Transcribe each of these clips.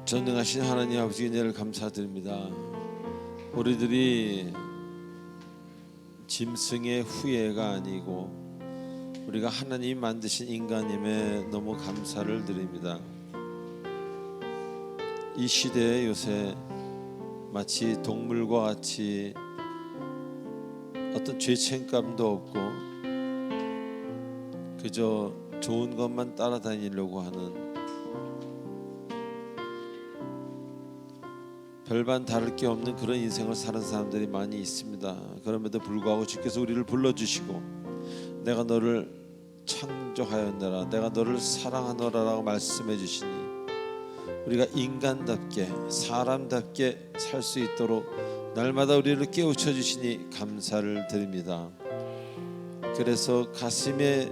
전능하신 하나님 아버지 은혜를 감사드립니다. 우리들이 짐승의 후예가 아니고 우리가 하나님이 만드신 인간임에 너무 감사를 드립니다. 이 시대에 요새 마치 동물과 같이 어떤 죄책감도 없고 그저 좋은 것만 따라다니려고 하는, 별반 다를 게 없는 그런 인생을 사는 사람들이 많이 있습니다. 그럼에도 불구하고 주께서 우리를 불러주시고 내가 너를 창조하였노라, 내가 너를 사랑하노라라고 말씀해 주시니 우리가 인간답게 사람답게 살 수 있도록 날마다 우리를 깨우쳐 주시니 감사를 드립니다. 그래서 가슴에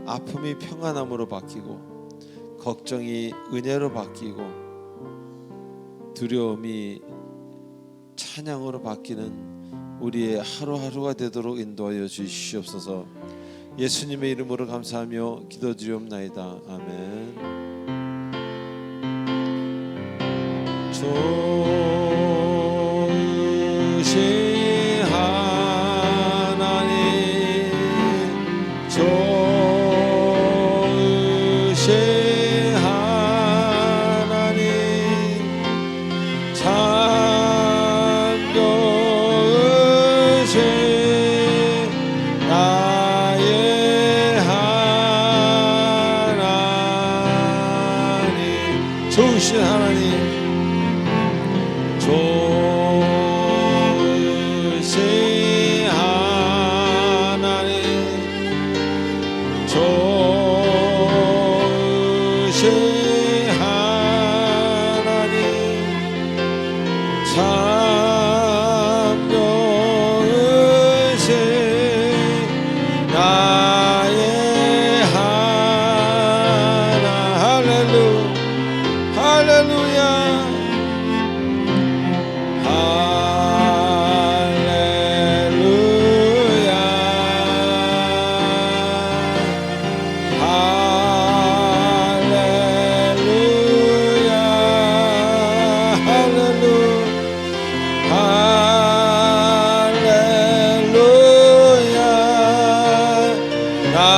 아픔이 평안함으로 바뀌고 걱정이 은혜로 바뀌고 두려움이 찬양으로 바뀌는 우리의 하루하루가 되도록 인도하여 주시옵소서. 예수님의 이름으로 감사하며 기도드리옵나이다. 아멘. 좋으신 하나님, 좋으신 하나님, 참 좋으신 나의 하나님, 좋으신 하나님, 좋으신 하나님, 좋으신 하나님, 참 좋으신 나의 하나. 할렐루야, 할렐루야, 할렐루야, 할렐루야, 나의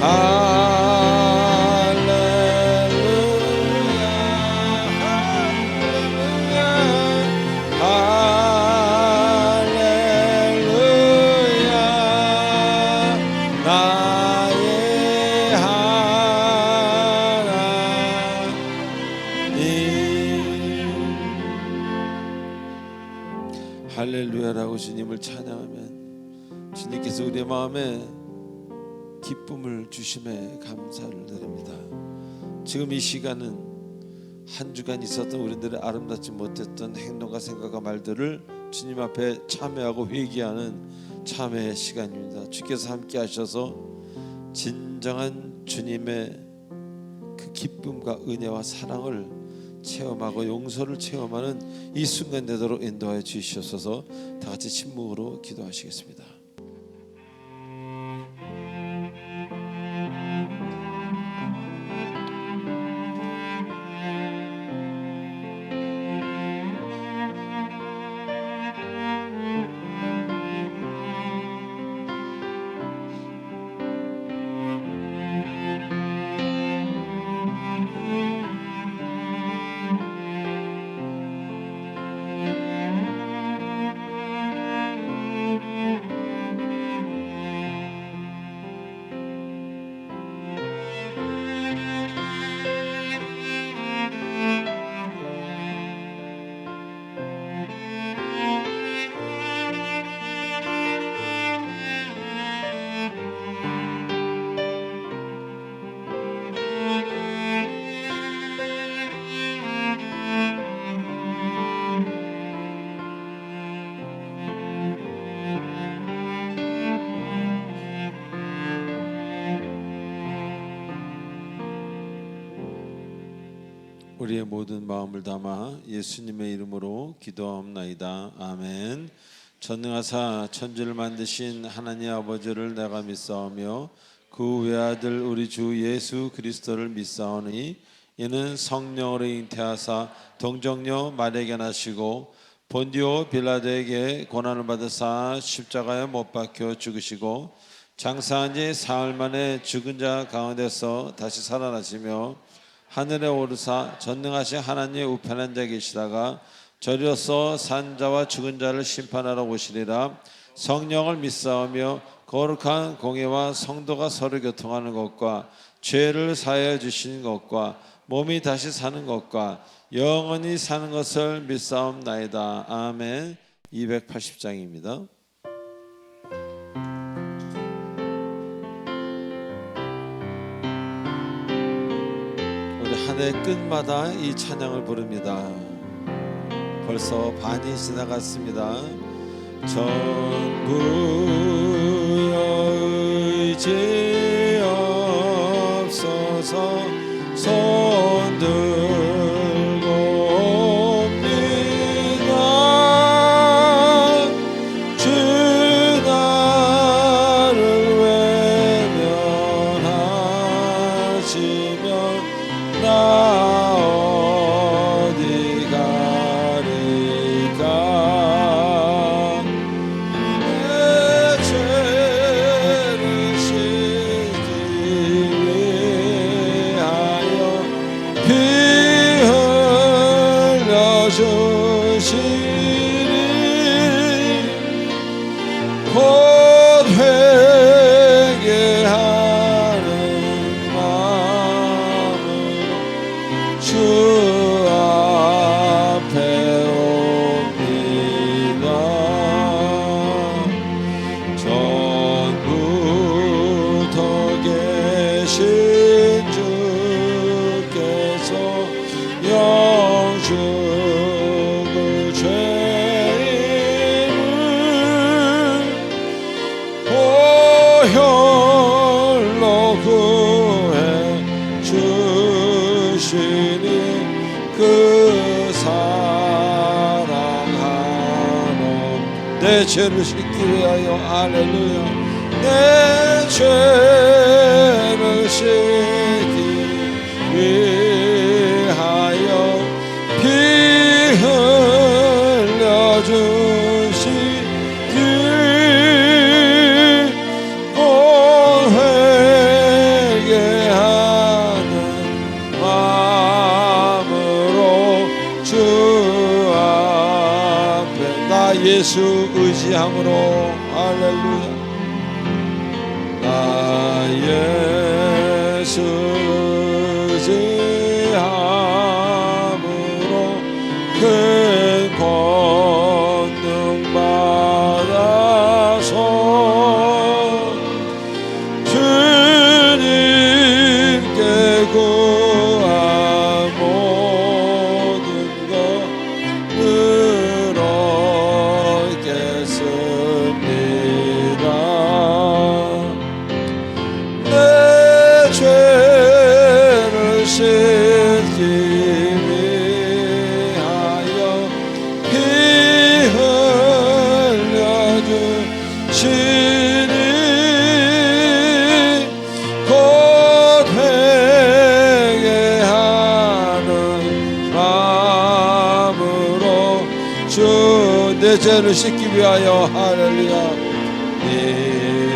하나. 할렐루야, 할렐루야라고 주님을 찬양하면 주님께서 우리의 마음에 기쁨을 주심에 감사를 드립니다. 지금 이 시간은 한 주간 있었던 우리들의 아름답지 못했던 행동과 생각과 말들을 주님 앞에 참회하고 회개하는 참회의 시간입니다. 주께서 함께 하셔서 진정한 주님의 그 기쁨과 은혜와 사랑을 체험하고 용서를 체험하는 이 순간 되도록 인도하여 주시옵소서. 다 같이 침묵으로 기도하시겠습니다. 우리의 모든 마음을 담아 예수님의 이름으로 기도하옵나이다. 아멘. 전능하사 천지를 만드신 하나님 아버지를 내가 믿사오며 그 외아들 우리 주 예수 그리스도를 믿사오니 이는 성령으로 잉태하사 동정녀 마리아에게 나시고 본디오 빌라도에게 고난을 받으사 십자가에 못 박혀 죽으시고 장사한 지 사흘 만에 죽은 자 가운데서 다시 살아나시며 하늘에 오르사 전능하신 하나님의 우편한 자 계시다가 저리로서 산 자와 죽은 자를 심판하러 오시리라. 성령을 믿사오며 거룩한 공예와 성도가 서로 교통하는 것과 죄를 사하여 주시는 것과 몸이 다시 사는 것과 영원히 사는 것을 믿사옵나이다. 아멘. 280장입니다. 우리 한 해 끝마다 이 찬양을 부릅니다. 벌써 반이 지나갔습니다. 전부여 의지 없어서 손 들고 옵니다. 주 나를 외면하시면 나 어디 가리까. 내 죄를 씻기 위하여 피 흘려주시니 곧 회개하는 마음으로 주 앞에 옵니다. 전부터 계신 주께서 영죽을 죄인을 보혈로 구해 주시니 그 사랑하노. 내 죄를 씻기 위하여 할렐루야. 내 죄를 씻기 위하여 피 흘려주시니 곧 회개하는 마음으로 주 앞에 나 예수 의지함으로 할렐루야. 나 예수 의지함으로 큰 권능 받아서 주님께 구한 모든 것 늘 얻겠습니다. 내 죄를 씻기 위하여 피 흘려주시니 곧 회개하는 마음으로 주 내 죄를 씻기 위하여 할렐루야.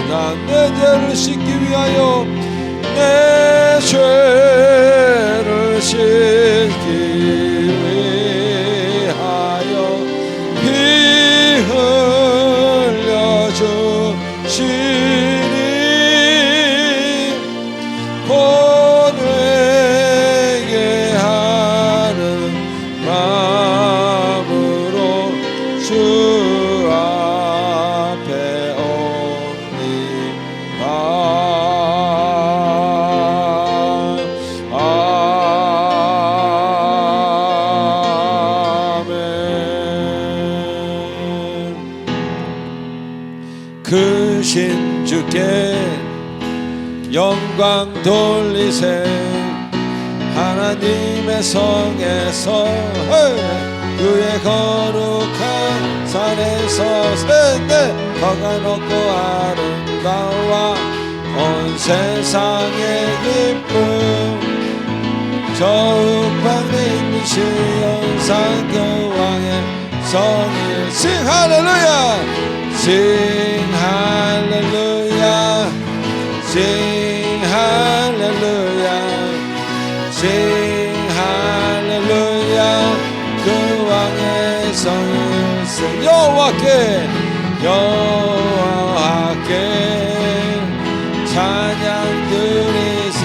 난 내 죄를 씻기 위하여 내 죄를 씻기 위하여 피 흘려주시니 곧 회개하는 마음으로 주 앞에 옵니다. 크신 주께 영광 돌리세. 하나님 하나님의 성에서 그의 거룩한 산에서 거가 높고 아름다워 온 세상의 기쁨 저 우방에 있는 시온산 그 왕의 성을 싱 할렐루야 싱 할렐루야 싱 할렐루야 싱 할렐루야 그 왕의 성을 싱 여호와께 찬양 드리세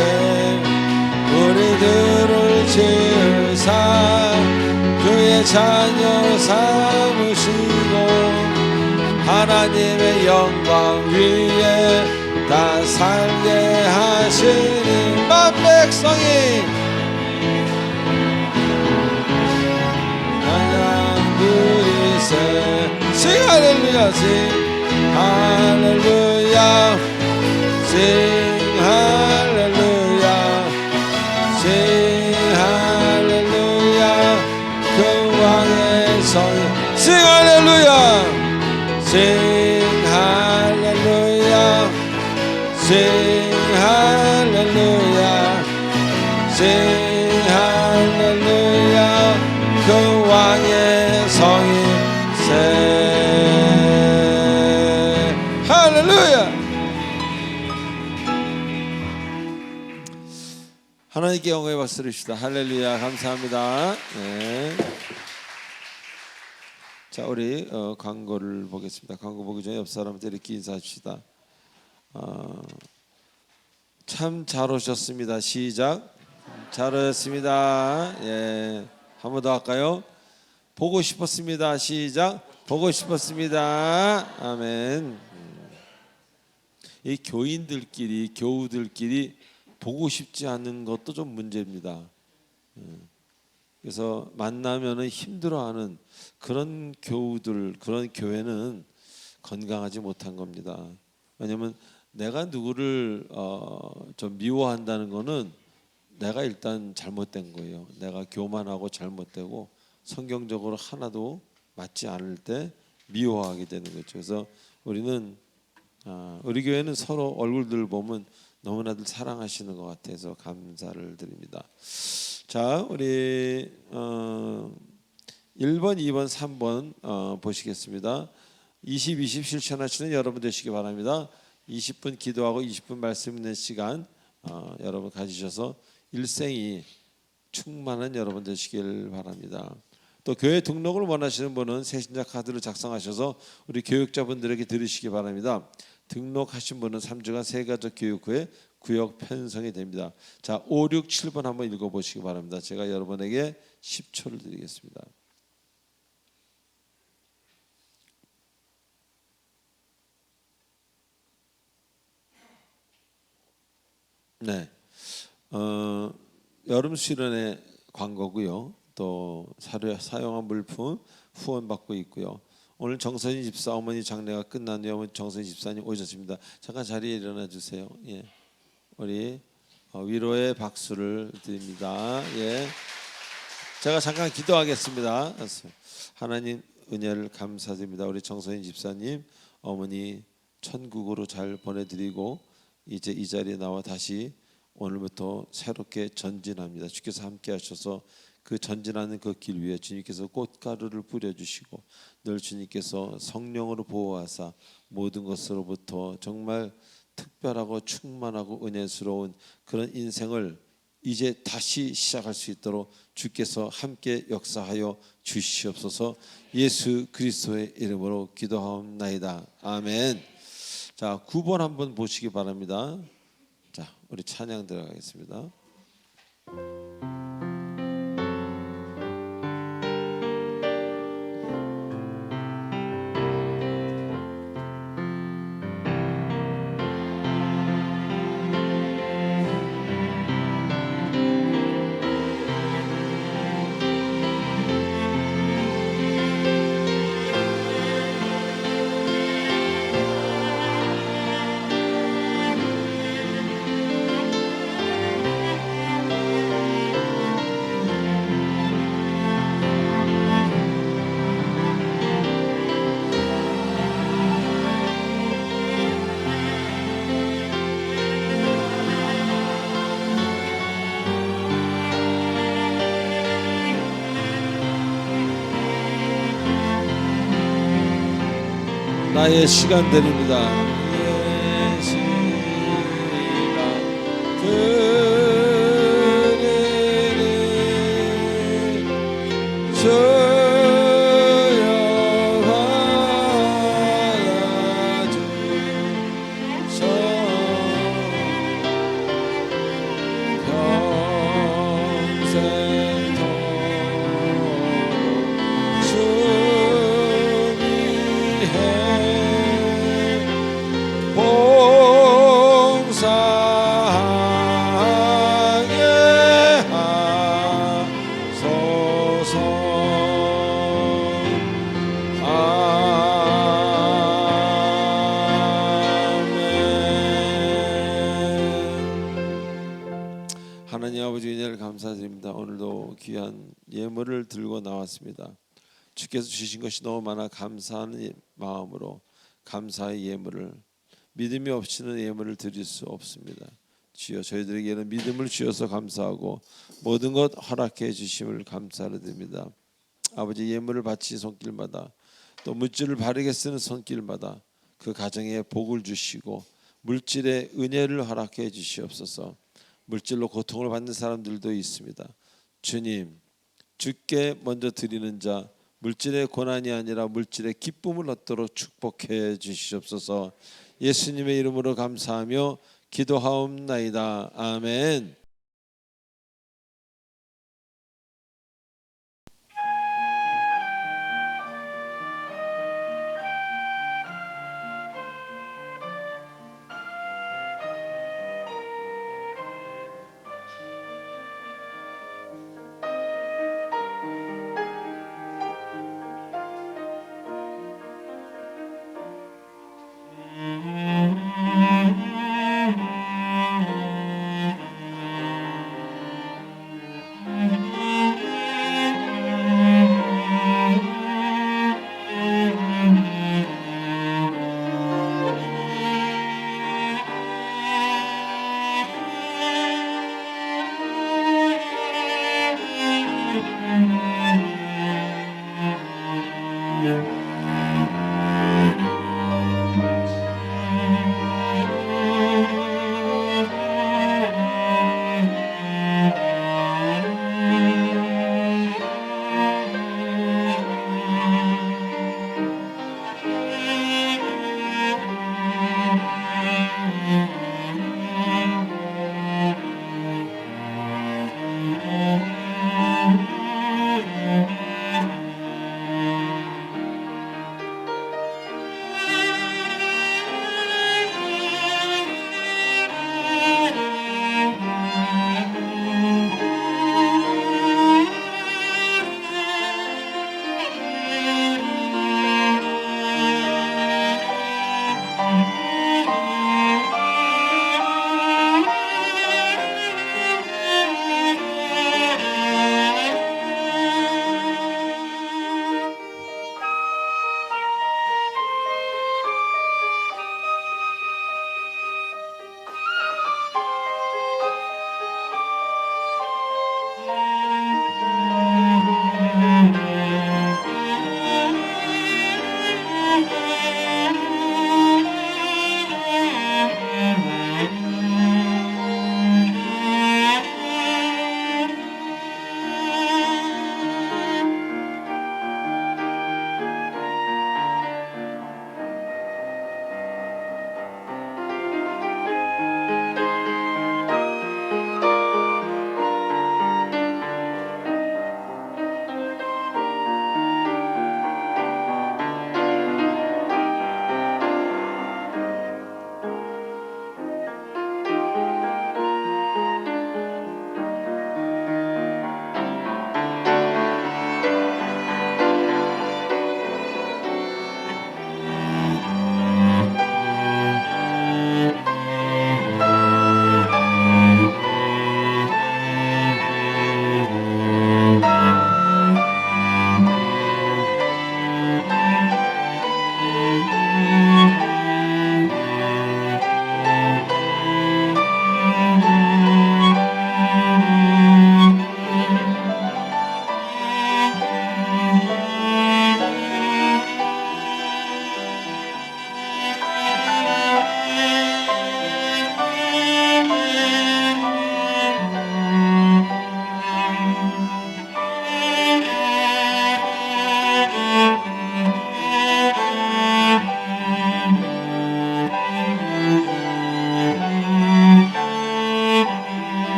우리들을 지으사 그의 자녀 삼으시고 하나님의 영광 위에 다 살게 하시니 만 백성이 찬양 드리세 싱 할렐루야 싱 할렐루야 싱 할렐루야 싱 할렐루야 그 왕의 성 싱 할렐루야 싱 할렐루야 싱 할렐루야 싱 할렐루야 그 왕의 성이세 할렐루야 하나님께 영광의 박수 드립시다. 할렐루야 감사합니다. 네. 자 우리 광고를 보겠습니다. 광고 보기 전에 옆 사람한테 이렇게 인사합시다. 참 잘 오셨습니다. 시작. 잘 오셨습니다. 예, 한 번 더 할까요? 보고 싶었습니다. 시작. 보고 싶었습니다. 아멘. 이 교인들끼리 교우들끼리 보고 싶지 않은 것도 좀 문제입니다. 그래서 만나면은 힘들어하는 그런 교우들, 그런 교회는 건강하지 못한 겁니다. 왜냐하면 내가 누구를 좀 미워한다는 거는 내가 일단 잘못된 거예요. 내가 교만하고 잘못되고 성경적으로 하나도 맞지 않을 때 미워하게 되는 거죠. 그래서 우리는 우리 교회는 서로 얼굴들 보면 너무나들 사랑하시는 것 같아서 감사를 드립니다. 자, 우리 1번, 2번, 3번 보시겠습니다. 20, 20 실천하시는 여러분 되시기 바랍니다. 20분 기도하고 20분 말씀 있는 시간 여러분 가지셔서 일생이 충만한 여러분 되시길 바랍니다. 또 교회 등록을 원하시는 분은 새신자 카드를 작성하셔서 우리 교육자분들에게 드리시기 바랍니다. 등록하신 분은 3주간 새가족 교육 후에 구역 편성이 됩니다. 자, 5, 6, 7번 한번 읽어보시기 바랍니다. 제가 여러분에게 10초를 드리겠습니다. 네, 여름 수련회 광고고요. 또 사용한 물품 후원 받고 있고요. 오늘 정선희 집사 어머니 장례가 끝난 뒤에 어머니 정선희 집사님 오셨습니다. 잠깐 자리에 일어나 주세요. 예, 우리 위로의 박수를 드립니다. 예, 제가 잠깐 기도하겠습니다. 하나님 은혜를 감사드립니다. 우리 정선희 집사님 어머니 천국으로 잘 보내드리고 이제 이 자리에 나와 다시 오늘부터 새롭게 전진합니다. 주께서 함께 하셔서 그 전진하는 그 길 위에 주님께서 꽃가루를 뿌려주시고 늘 주님께서 성령으로 보호하사 모든 것으로부터 정말 특별하고 충만하고 은혜스러운 그런 인생을 이제 다시 시작할 수 있도록 주께서 함께 역사하여 주시옵소서. 예수 그리스도의 이름으로 기도하옵나이다. 아멘. 자, 9번 한번 보시기 바랍니다. 자, 우리 찬양 들어가겠습니다. 나의 시간들입니다. 하나님 아버지 은혜를 감사드립니다. 오늘도 귀한 예물을 들고 나왔습니다. 주께서 주신 것이 너무 많아 감사하는 마음으로 감사의 예물을, 믿음이 없이는 예물을 드릴 수 없습니다. 주여, 저희들에게는 믿음을 주셔서 감사하고 모든 것 허락해 주심을 감사를 드립니다. 아버지, 예물을 바치 손길마다 또 물질을 바르게 쓰는 손길마다 그 가정에 복을 주시고 물질의 은혜를 허락해 주시옵소서. 물질로 고통을 받는 사람들도 있습니다. 주님, 주께 먼저 드리는 자, 물질의 고난이 아니라 물질의 기쁨을 얻도록 축복해 주시옵소서. 예수님의 이름으로 감사하며 기도하옵나이다. 아멘.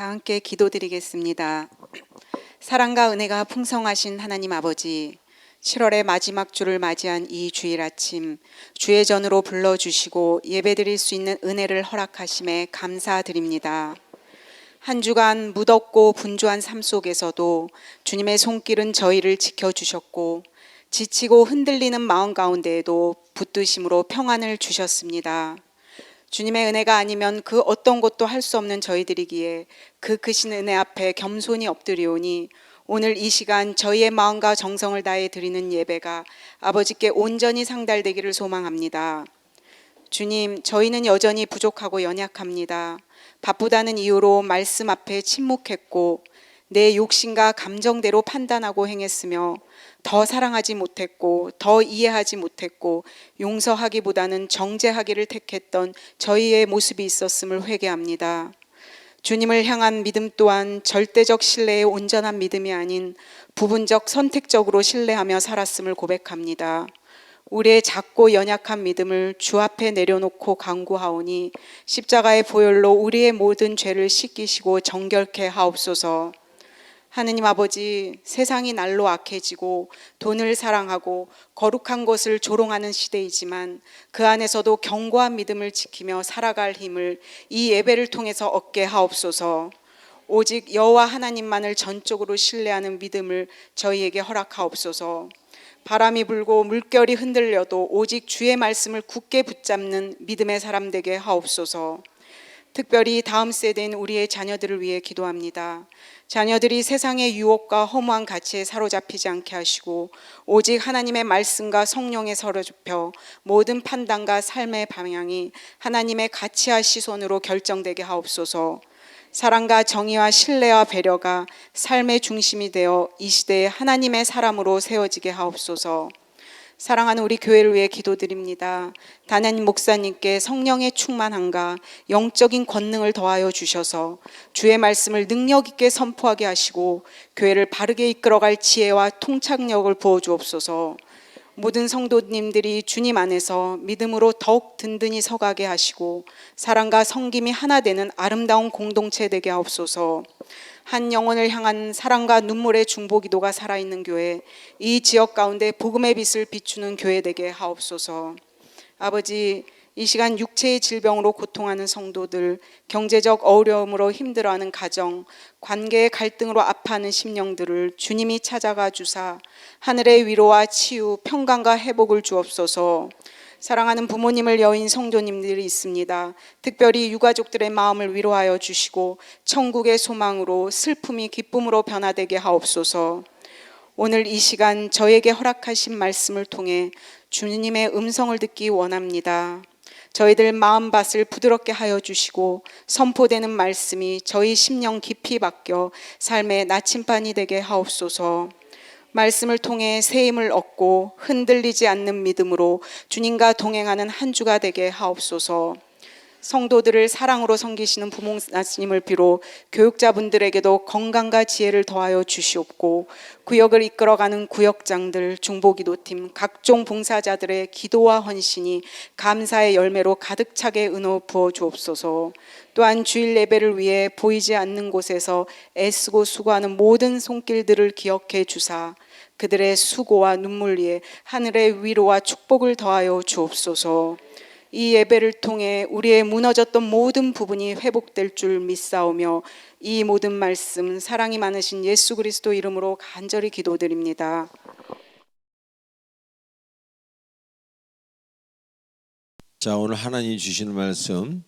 다 함께 기도드리겠습니다. 사랑과 은혜가 풍성하신 하나님 아버지, 7월의 마지막 주를 맞이한 이 주일 아침 주의 전으로 불러주시고 예배드릴 수 있는 은혜를 허락하심에 감사드립니다. 한 주간 무덥고 분주한 삶 속에서도 주님의 손길은 저희를 지켜주셨고 지치고 흔들리는 마음 가운데에도 붙드심으로 평안을 주셨습니다. 주님의 은혜가 아니면 그 어떤 것도 할 수 없는 저희들이기에 그 크신 은혜 앞에 겸손히 엎드리오니 오늘 이 시간 저희의 마음과 정성을 다해 드리는 예배가 아버지께 온전히 상달되기를 소망합니다. 주님, 저희는 여전히 부족하고 연약합니다. 바쁘다는 이유로 말씀 앞에 침묵했고 내 욕심과 감정대로 판단하고 행했으며 더 사랑하지 못했고 더 이해하지 못했고 용서하기보다는 정죄하기를 택했던 저희의 모습이 있었음을 회개합니다. 주님을 향한 믿음 또한 절대적 신뢰의 온전한 믿음이 아닌 부분적 선택적으로 신뢰하며 살았음을 고백합니다. 우리의 작고 연약한 믿음을 주 앞에 내려놓고 간구하오니 십자가의 보혈로 우리의 모든 죄를 씻기시고 정결케 하옵소서. 하느님 아버지, 세상이 날로 악해지고 돈을 사랑하고 거룩한 것을 조롱하는 시대이지만 그 안에서도 견고한 믿음을 지키며 살아갈 힘을 이 예배를 통해서 얻게 하옵소서. 오직 여호와 하나님만을 전적으로 신뢰하는 믿음을 저희에게 허락하옵소서. 바람이 불고 물결이 흔들려도 오직 주의 말씀을 굳게 붙잡는 믿음의 사람 되게 하옵소서. 특별히 다음 세대인 우리의 자녀들을 위해 기도합니다. 자녀들이 세상의 유혹과 허무한 가치에 사로잡히지 않게 하시고 오직 하나님의 말씀과 성령에 사로잡혀 모든 판단과 삶의 방향이 하나님의 가치와 시선으로 결정되게 하옵소서. 사랑과 정의와 신뢰와 배려가 삶의 중심이 되어 이 시대에 하나님의 사람으로 세워지게 하옵소서. 사랑하는 우리 교회를 위해 기도드립니다. 담임 목사님께 성령의 충만함과 영적인 권능을 더하여 주셔서 주의 말씀을 능력 있게 선포하게 하시고 교회를 바르게 이끌어갈 지혜와 통찰력을 부어 주옵소서. 모든 성도님들이 주님 안에서 믿음으로 더욱 든든히 서가게 하시고 사랑과 섬김이 하나 되는 아름다운 공동체 되게 하옵소서. 한 영혼을 향한 사랑과 눈물의 중보기도가 살아있는 교회, 이 지역 가운데 복음의 빛을 비추는 교회 되게 하옵소서. 아버지, 이 시간 육체의 질병으로 고통하는 성도들, 경제적 어려움으로 힘들어하는 가정, 관계의 갈등으로 아파하는 심령들을 주님이 찾아가 주사 하늘의 위로와 치유, 평강과 회복을 주옵소서. 사랑하는 부모님을 여인 성도님들이 있습니다. 특별히 유가족들의 마음을 위로하여 주시고 천국의 소망으로 슬픔이 기쁨으로 변화되게 하옵소서. 오늘 이 시간 저에게 허락하신 말씀을 통해 주님의 음성을 듣기 원합니다. 저희들 마음밭을 부드럽게 하여 주시고 선포되는 말씀이 저희 심령 깊이 박혀 삶의 나침반이 되게 하옵소서. 말씀을 통해 새 힘을 얻고 흔들리지 않는 믿음으로 주님과 동행하는 한 주가 되게 하옵소서. 성도들을 사랑으로 섬기시는 부목사님을 비롯 교육자분들에게도 건강과 지혜를 더하여 주시옵고 구역을 이끌어가는 구역장들, 중보기도팀, 각종 봉사자들의 기도와 헌신이 감사의 열매로 가득 차게 은혜 부어 주옵소서. 또한 주일 예배를 위해 보이지 않는 곳에서 애쓰고 수고하는 모든 손길들을 기억해 주사 그들의 수고와 눈물 위에 하늘의 위로와 축복을 더하여 주옵소서. 이 예배를 통해 우리의 무너졌던 모든 부분이 회복될 줄 믿사오며 이 모든 말씀 사랑이 많으신 예수 그리스도 이름으로 간절히 기도드립니다. 자, 오늘 하나님이 주시는 말씀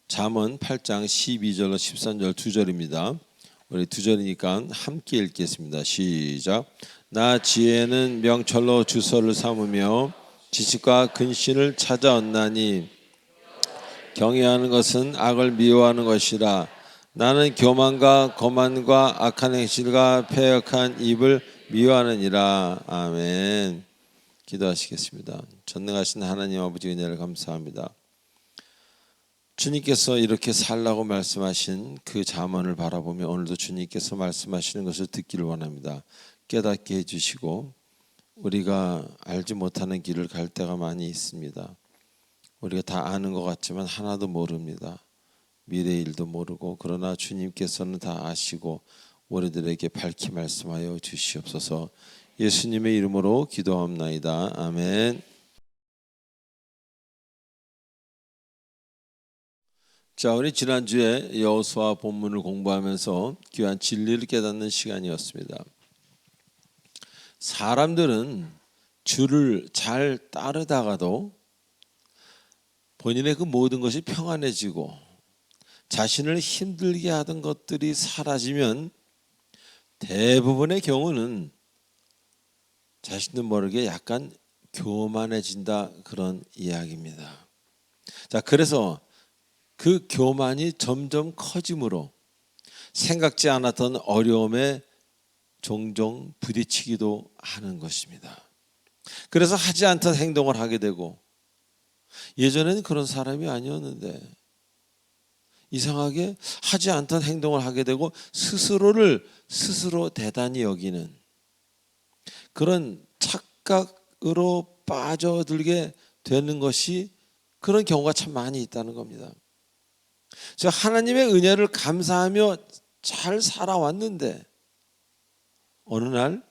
잠언 8장 12절로 13절 2절입니다. 우리 2절이니까 함께 읽겠습니다. 시작. 나 지혜는 명철로 주서를 삼으며 지식과 근신을 찾아 얻나니 경외하는 것은 악을 미워하는 것이라. 나는 교만과 거만과 악한 행실과 패역한 입을 미워하느니라. 아멘. 기도하시겠습니다. 전능하신 하나님 아버지 은혜를 감사합니다. 주님께서 이렇게 살라고 말씀하신 그 잠언을 바라보며 오늘도 주님께서 말씀하시는 것을 듣기를 원합니다. 깨닫게 해주시고 우리가 알지 못하는 길을 갈 때가 많이 있습니다. 우리가 다 아는 것 같지만 하나도 모릅니다. 미래의 일도 모르고 그러나 주님께서는 다 아시고 우리들에게 밝히 말씀하여 주시옵소서. 예수님의 이름으로 기도합나이다. 아멘. 자, 우리 지난주에 여호수아 본문을 공부하면서 귀한 진리를 깨닫는 시간이었습니다. 사람들은 주를 잘 따르다가도 본인의 그 모든 것이 평안해지고 자신을 힘들게 하던 것들이 사라지면 대부분의 경우는 자신도 모르게 약간 교만해진다, 그런 이야기입니다. 자, 그래서 그 교만이 점점 커지므로 생각지 않았던 어려움에 종종 부딪히기도 하는 것입니다. 그래서 하지 않던 행동을 하게 되고, 예전에는 그런 사람이 아니었는데 이상하게 하지 않던 행동을 하게 되고 스스로를 스스로 대단히 여기는 그런 착각으로 빠져들게 되는 것이, 그런 경우가 참 많이 있다는 겁니다. 저 하나님의 은혜를 감사하며 잘 살아왔는데 어느 날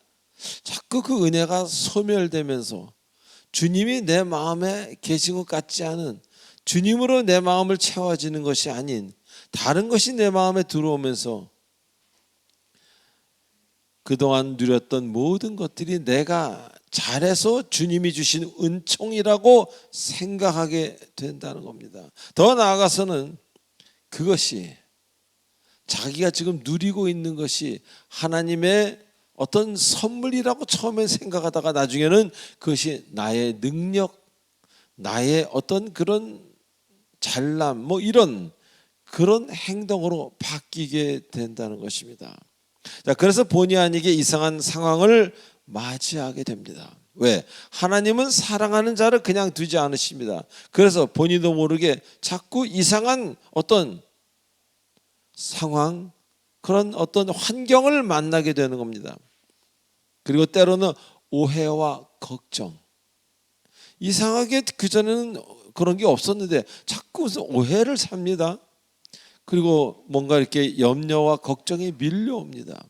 자꾸 그 은혜가 소멸되면서 주님이 내 마음에 계신 것 같지 않은, 주님으로 내 마음을 채워지는 것이 아닌 다른 것이 내 마음에 들어오면서 그동안 누렸던 모든 것들이 내가 잘해서 주님이 주신 은총이라고 생각하게 된다는 겁니다. 더 나아가서는 그것이, 자기가 지금 누리고 있는 것이 하나님의 어떤 선물이라고 처음엔 생각하다가 나중에는 그것이 나의 능력, 나의 어떤 그런 잘남, 뭐 이런 그런 행동으로 바뀌게 된다는 것입니다. 자, 그래서 본의 아니게 이상한 상황을 맞이하게 됩니다. 왜? 하나님은 사랑하는 자를 그냥 두지 않으십니다. 그래서 본인도 모르게 자꾸 이상한 어떤 상황, 그런 어떤 환경을 만나게 되는 겁니다. 그리고 때로는 오해와 걱정. 이상하게 그전에는 그런 게 없었는데 자꾸 무슨 오해를 삽니다. 그리고 뭔가 이렇게 염려와 걱정이 밀려옵니다.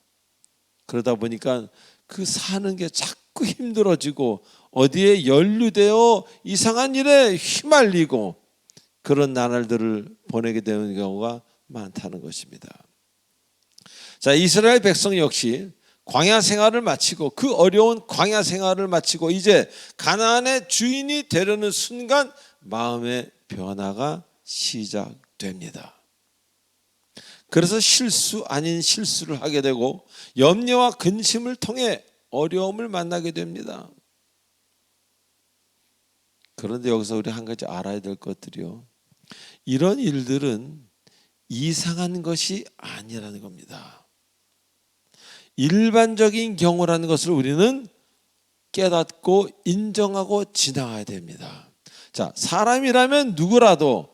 그러다 보니까 그 사는 게 자꾸 힘들어지고 어디에 연루되어 이상한 일에 휘말리고 그런 나날들을 보내게 되는 경우가 많다는 것입니다. 자, 이스라엘 백성 역시 광야 생활을 마치고, 그 어려운 광야 생활을 마치고 이제 가나안의 주인이 되려는 순간 마음의 변화가 시작됩니다. 그래서 실수 아닌 실수를 하게 되고 염려와 근심을 통해 어려움을 만나게 됩니다. 그런데 여기서 우리 한 가지 알아야 될 것들이요, 이런 일들은 이상한 것이 아니라는 겁니다. 일반적인 경우라는 것을 우리는 깨닫고 인정하고 지나가야 됩니다. 자, 사람이라면 누구라도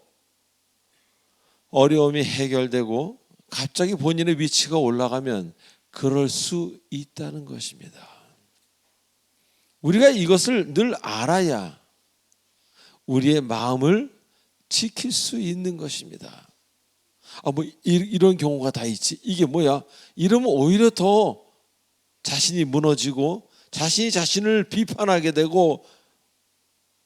어려움이 해결되고 갑자기 본인의 위치가 올라가면 그럴 수 있다는 것입니다. 우리가 이것을 늘 알아야 우리의 마음을 지킬 수 있는 것입니다. 뭐 이런 경우가 다 있지, 이게 뭐야? 이러면 오히려 더 자신이 무너지고 자신이 자신을 비판하게 되고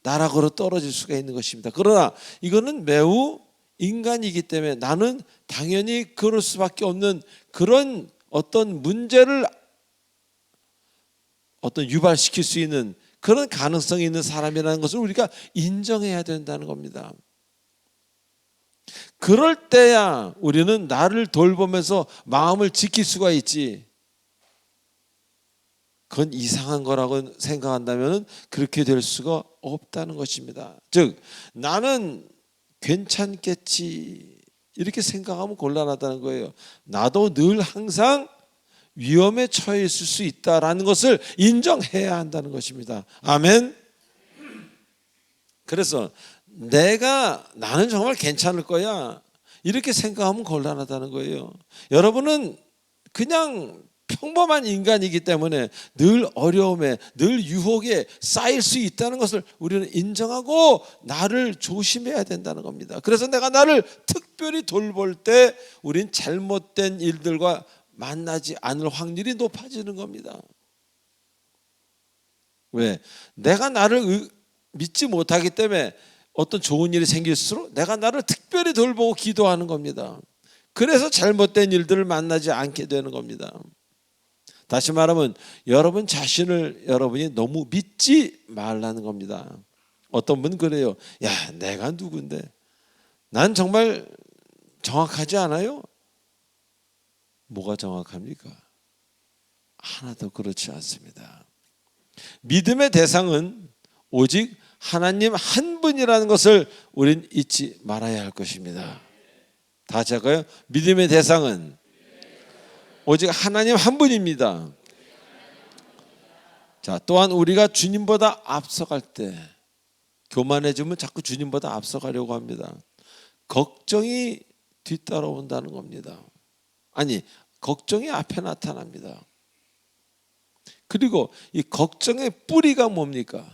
나락으로 떨어질 수가 있는 것입니다. 그러나 이거는 매우 인간이기 때문에 나는 당연히 그럴 수밖에 없는 그런 어떤 문제를 어떤 유발시킬 수 있는 그런 가능성이 있는 사람이라는 것을 우리가 인정해야 된다는 겁니다. 그럴 때야 우리는 나를 돌보면서 마음을 지킬 수가 있지, 그건 이상한 거라고 생각한다면 그렇게 될 수가 없다는 것입니다. 즉, 나는 괜찮겠지 이렇게 생각하면 곤란하다는 거예요. 나도 늘 항상 위험에 처해 있을 수 있다라는 것을 인정해야 한다는 것입니다. 아멘. 그래서 나는 정말 괜찮을 거야 이렇게 생각하면 곤란하다는 거예요. 여러분은 그냥 평범한 인간이기 때문에 늘 어려움에, 늘 유혹에 쌓일 수 있다는 것을 우리는 인정하고 나를 조심해야 된다는 겁니다. 그래서 내가 나를 특별히 돌볼 때 우린 잘못된 일들과 만나지 않을 확률이 높아지는 겁니다. 왜? 내가 나를 믿지 못하기 때문에 어떤 좋은 일이 생길수록 내가 나를 특별히 돌보고 기도하는 겁니다. 그래서 잘못된 일들을 만나지 않게 되는 겁니다. 다시 말하면 여러분 자신을 여러분이 너무 믿지 말라는 겁니다. 어떤 분은 그래요. 야, 내가 누군데? 난 정말 정확하지 않아요? 뭐가 정확합니까? 하나도 그렇지 않습니다. 믿음의 대상은 오직 하나님 한 분이라는 것을 우린 잊지 말아야 할 것입니다. 다 제가요. 믿음의 대상은 오직 하나님 한 분입니다. 자, 또한 우리가 주님보다 앞서갈 때 교만해지면 자꾸 주님보다 앞서가려고 합니다. 걱정이 뒤따라온다는 겁니다. 아니, 걱정이 앞에 나타납니다. 그리고 이 걱정의 뿌리가 뭡니까?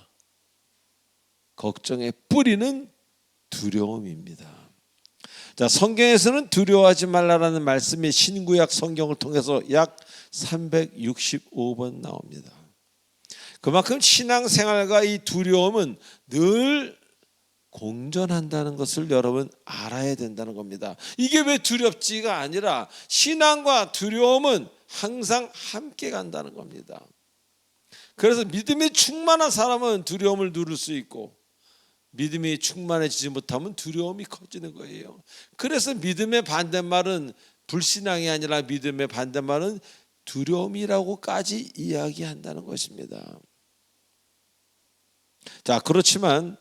걱정의 뿌리는 두려움입니다. 자, 성경에서는 두려워하지 말라라는 말씀이 신구약 성경을 통해서 약 365번 나옵니다. 그만큼 신앙생활과 이 두려움은 늘 공존한다는 것을 여러분 알아야 된다는 겁니다. 이게 왜 두렵지가 아니라 신앙과 두려움은 항상 함께 간다는 겁니다. 그래서 믿음이 충만한 사람은 두려움을 누를 수 있고 믿음이 충만해지지 못하면 두려움이 커지는 거예요. 그래서 믿음의 반대말은 불신앙이 아니라 믿음의 반대말은 두려움이라고까지 이야기한다는 것입니다. 자, 그렇지만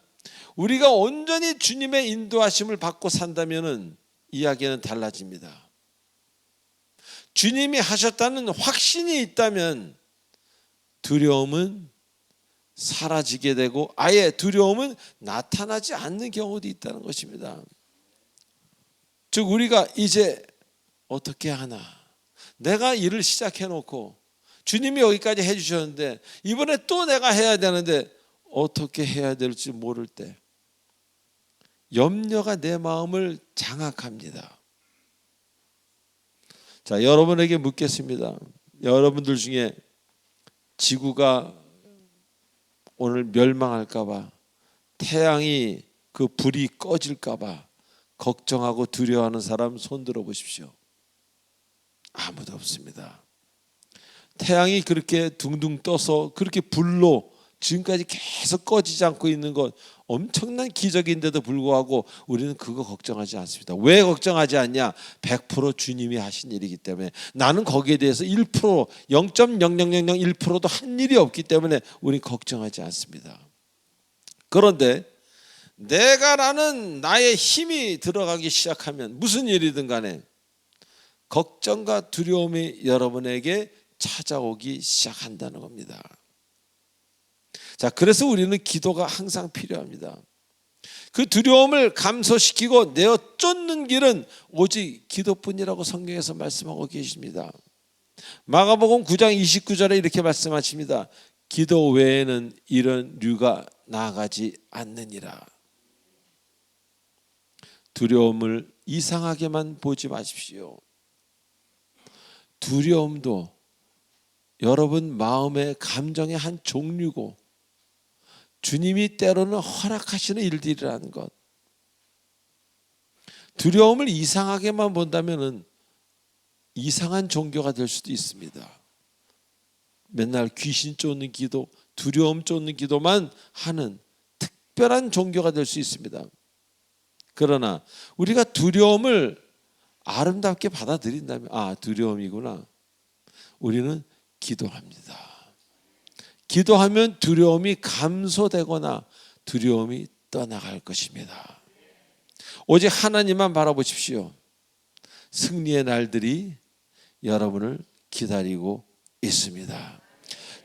우리가 온전히 주님의 인도하심을 받고 산다면은 이야기는 달라집니다. 주님이 하셨다는 확신이 있다면 두려움은 사라지게 되고 아예 두려움은 나타나지 않는 경우도 있다는 것입니다. 즉 우리가 이제 어떻게 하나, 내가 일을 시작해 놓고 주님이 여기까지 해주셨는데 이번에 또 내가 해야 되는데 어떻게 해야 될지 모를 때 염려가 내 마음을 장악합니다. 자, 여러분에게 묻겠습니다. 여러분들 중에 지구가 오늘 멸망할까봐, 태양이 그 불이 꺼질까봐 걱정하고 두려워하는 사람 손 들어 보십시오. 아무도 없습니다. 태양이 그렇게 둥둥 떠서 그렇게 불로 지금까지 계속 꺼지지 않고 있는 것 엄청난 기적인데도 불구하고 우리는 그거 걱정하지 않습니다. 왜 걱정하지 않냐? 100% 주님이 하신 일이기 때문에. 나는 거기에 대해서 1%, 0.0001%도 한 일이 없기 때문에 우리는 걱정하지 않습니다. 그런데 내가라는 나의 힘이 들어가기 시작하면 무슨 일이든 간에 걱정과 두려움이 여러분에게 찾아오기 시작한다는 겁니다. 자, 그래서 우리는 기도가 항상 필요합니다. 그 두려움을 감소시키고 내어 쫓는 길은 오직 기도뿐이라고 성경에서 말씀하고 계십니다. 마가복음 9장 29절에 이렇게 말씀하십니다. 기도 외에는 이런 류가 나아가지 않느니라. 두려움을 이상하게만 보지 마십시오. 두려움도 여러분 마음의 감정의 한 종류고 주님이 때로는 허락하시는 일들이라는 것. 두려움을 이상하게만 본다면 이상한 종교가 될 수도 있습니다. 맨날 귀신 쫓는 기도, 두려움 쫓는 기도만 하는 특별한 종교가 될 수 있습니다. 그러나 우리가 두려움을 아름답게 받아들인다면 두려움이구나. 우리는 기도합니다. 기도하면 두려움이 감소되거나 두려움이 떠나갈 것입니다. 오직 하나님만 바라보십시오. 승리의 날들이 여러분을 기다리고 있습니다.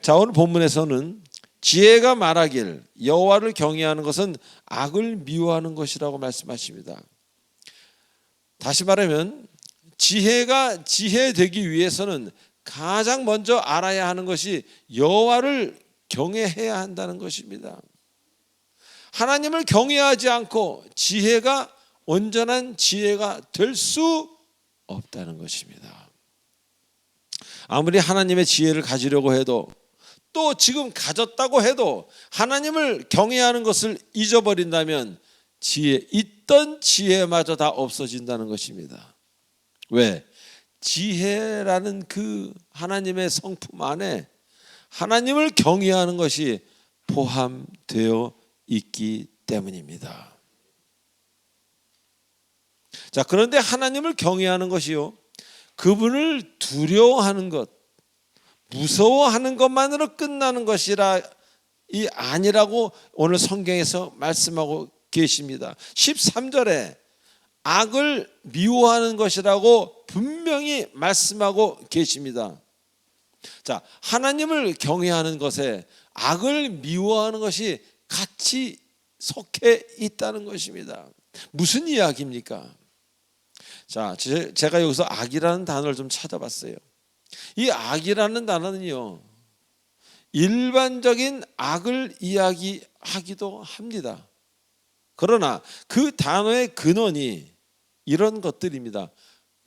자, 오늘 본문에서는 지혜가 말하길 여호와를 경외하는 것은 악을 미워하는 것이라고 말씀하십니다. 다시 말하면 지혜가 지혜되기 위해서는 가장 먼저 알아야 하는 것이 여호와를 경외해야 한다는 것입니다. 하나님을 경외하지 않고 지혜가 온전한 지혜가 될 수 없다는 것입니다. 아무리 하나님의 지혜를 가지려고 해도, 또 지금 가졌다고 해도 하나님을 경외하는 것을 잊어버린다면 있던 지혜마저 다 없어진다는 것입니다. 왜? 지혜라는 그 하나님의 성품 안에 하나님을 경외하는 것이 포함되어 있기 때문입니다. 자, 그런데 하나님을 경외하는 것이요, 그분을 두려워하는 것, 무서워하는 것만으로 끝나는 것이라 이 아니라고 오늘 성경에서 말씀하고 계십니다. 13절에 악을 미워하는 것이라고 분명히 말씀하고 계십니다. 자, 하나님을 경외하는 것에 악을 미워하는 것이 같이 속해 있다는 것입니다. 무슨 이야기입니까? 자, 제가 여기서 악이라는 단어를 좀 찾아봤어요. 이 악이라는 단어는요, 일반적인 악을 이야기하기도 합니다. 그러나 그 단어의 근원이 이런 것들입니다.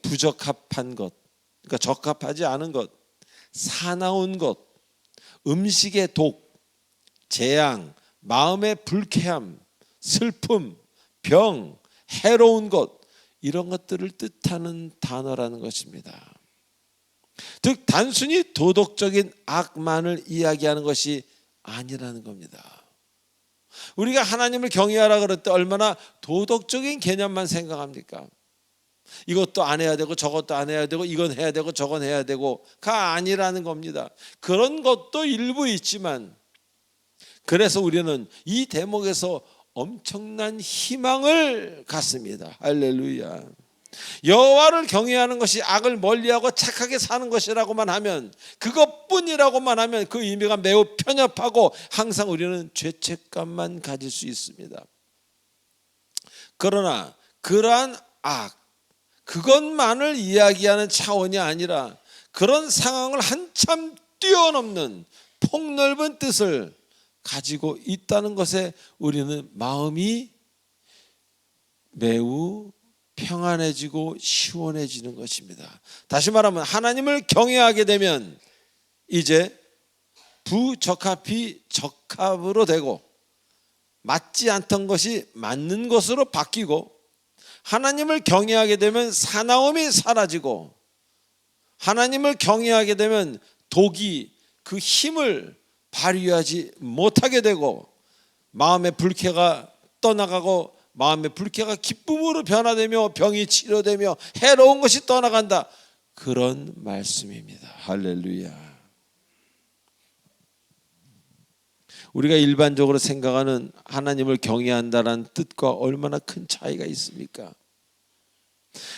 부적합한 것, 그러니까 적합하지 않은 것, 사나운 것, 음식의 독, 재앙, 마음의 불쾌함, 슬픔, 병, 해로운 것, 이런 것들을 뜻하는 단어라는 것입니다. 즉 단순히 도덕적인 악만을 이야기하는 것이 아니라는 겁니다. 우리가 하나님을 경외하라 그럴 때 얼마나 도덕적인 개념만 생각합니까? 이것도 안 해야 되고 저것도 안 해야 되고 이건 해야 되고 저건 해야 되고가 아니라는 겁니다. 그런 것도 일부 있지만, 그래서 우리는 이 대목에서 엄청난 희망을 갖습니다. 할렐루야. 여호와를 경외하는 것이 악을 멀리하고 착하게 사는 것이라고만 하면, 그것뿐이라고만 하면 그 의미가 매우 편협하고 항상 우리는 죄책감만 가질 수 있습니다. 그러나 그러한 악, 그것만을 이야기하는 차원이 아니라 그런 상황을 한참 뛰어넘는 폭넓은 뜻을 가지고 있다는 것에 우리는 마음이 매우 평안해지고 시원해지는 것입니다. 다시 말하면 하나님을 경외하게 되면 이제 부적합이 적합으로 되고, 맞지 않던 것이 맞는 것으로 바뀌고, 하나님을 경외하게 되면 사나움이 사라지고, 하나님을 경외하게 되면 독이 그 힘을 발휘하지 못하게 되고, 마음의 불쾌가 떠나가고 마음의 불쾌가 기쁨으로 변화되며 병이 치료되며 해로운 것이 떠나간다, 그런 말씀입니다. 할렐루야. 우리가 일반적으로 생각하는 하나님을 경외한다는 뜻과 얼마나 큰 차이가 있습니까?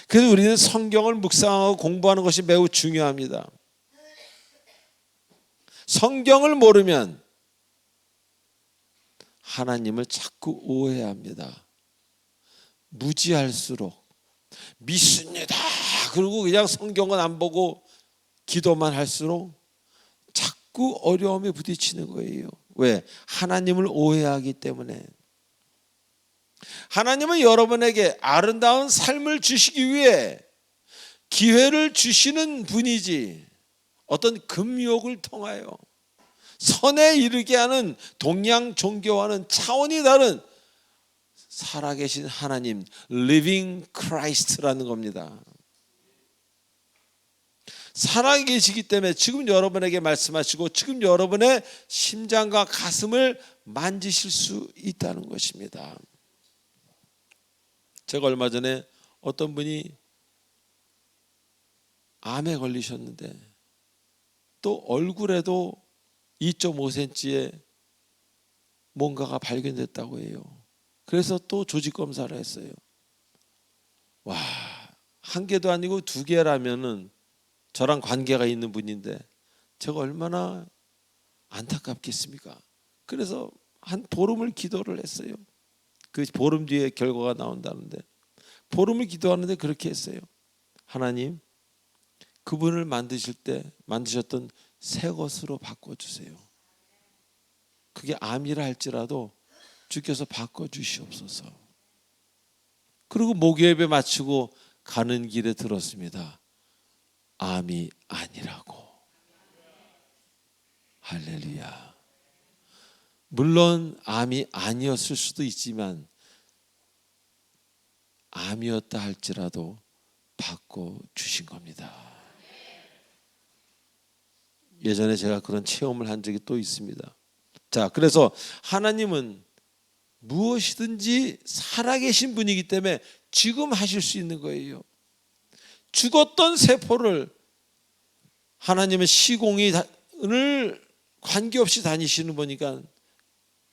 그래서 우리는 성경을 묵상하고 공부하는 것이 매우 중요합니다. 성경을 모르면 하나님을 자꾸 오해합니다. 무지할수록 믿습니다, 그리고 그냥 성경은 안 보고 기도만 할수록 자꾸 어려움에 부딪히는 거예요. 왜? 하나님을 오해하기 때문에. 하나님은 여러분에게 아름다운 삶을 주시기 위해 기회를 주시는 분이지, 어떤 금욕을 통하여 선에 이르게 하는 동양 종교와는 차원이 다른 살아계신 하나님, Living Christ라는 겁니다. 살아계시기 때문에 지금 여러분에게 말씀하시고 지금 여러분의 심장과 가슴을 만지실 수 있다는 것입니다. 제가 얼마 전에 어떤 분이 암에 걸리셨는데 또 얼굴에도 2.5cm의 뭔가가 발견됐다고 해요. 그래서 또 조직 검사를 했어요. 와, 한 개도 아니고 2개라면은 저랑 관계가 있는 분인데 제가 얼마나 안타깝겠습니까? 그래서 한 보름을 기도를 했어요. 그 보름 뒤에 결과가 나온다는데, 보름을 기도하는데 그렇게 했어요. 하나님, 그분을 만드셨던 새 것으로 바꿔주세요. 그게 암이라 할지라도 주께서 바꿔주시옵소서. 그리고 목요일에 마치고 가는 길에 들었습니다. 암이 아니라고. 할렐루야. 물론 암이 아니었을 수도 있지만 암이었다 할지라도 바꿔주신 겁니다. 예전에 제가 그런 체험을 한 적이 또 있습니다. 자, 그래서 하나님은 무엇이든지 살아계신 분이기 때문에 지금 하실 수 있는 거예요. 죽었던 세포를 하나님은 시공을 관계없이 다니시는 거니까